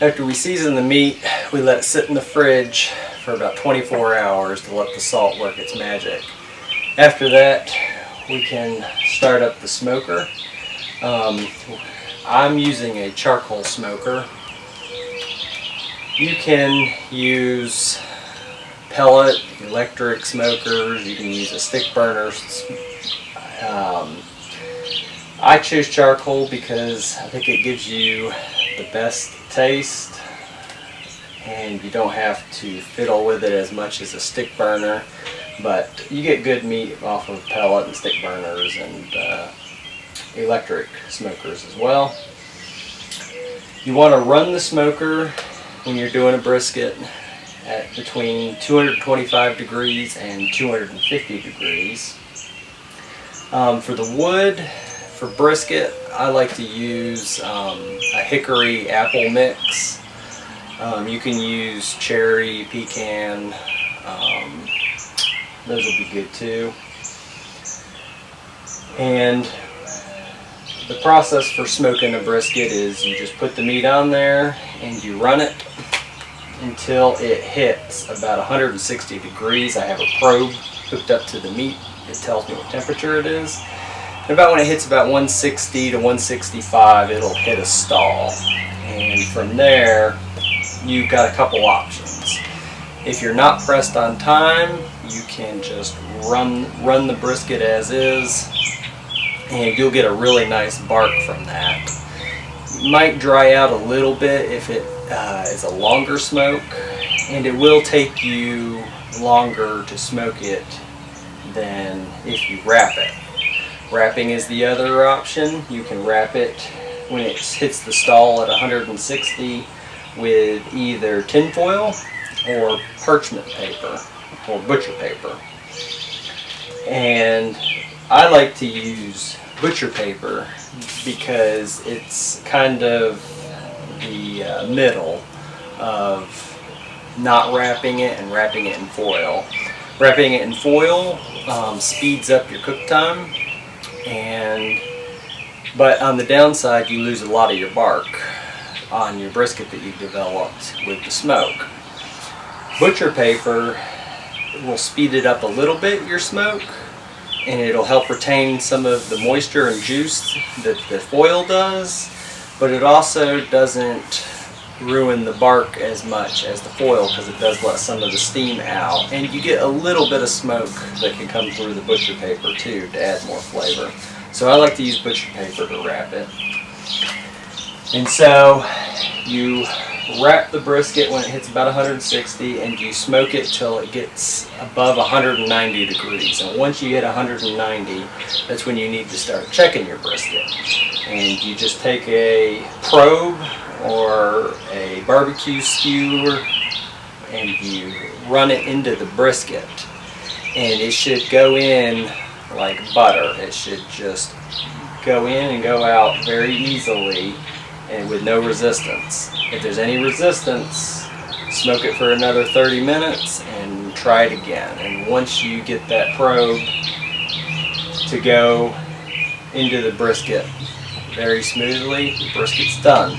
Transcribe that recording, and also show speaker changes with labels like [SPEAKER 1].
[SPEAKER 1] After we season the meat, we let it sit in the fridge for about 24 hours to let the salt work its magic. After that, we can start up the smoker. I'm using a charcoal smoker. You can use pellet, electric smokers, you can use a stick burner. I choose charcoal because I think it gives you the best taste and you don't have to fiddle with it as much as a stick burner, but you get good meat off of pellet and stick burners and electric smokers as well. You want to run the smoker when you're doing a brisket at between 225 degrees and 250 degrees. For the wood, for brisket, I like to use a hickory apple mix. You can use cherry, pecan, those will be good too. And the process for smoking a brisket is you just put the meat on there and you run it until it hits about 160 degrees. I have a probe hooked up to the meat. It tells me what temperature it is. And about when it hits about 160 to 165, it'll hit a stall. And from there, you've got a couple options. If you're not pressed on time, you can just run the brisket as is, and you'll get a really nice bark from that. It might dry out a little bit if it is a longer smoke, and it will take you longer to smoke it than if you wrap it. Wrapping is the other option. You can wrap it when it hits the stall at 160 with either tin foil or parchment paper or butcher paper. And I like to use butcher paper because it's kind of the middle of not wrapping it and wrapping it in foil. Wrapping it in foil speeds up your cook time, but on the downside you lose a lot of your bark on your brisket that you developed with the smoke. Butcher paper will speed it up a little bit, your smoke, and it'll help retain some of the moisture and juice that the foil does, but it also doesn't ruin the bark as much as the foil because it does let some of the steam out, and you get a little bit of smoke that can come through the butcher paper too to add more flavor. So I like to use butcher paper to wrap it. And so you wrap the brisket when it hits about 160 and you smoke it till it gets above 190 degrees. And once you hit 190, that's when you need to start checking your brisket. And you just take a probe or a barbecue skewer and you run it into the brisket. And it should go in like butter. It should just go in and go out very easily and with no resistance. If there's any resistance, smoke it for another 30 minutes and try it again. And once you get that probe to go into the brisket very smoothly, the brisket's done.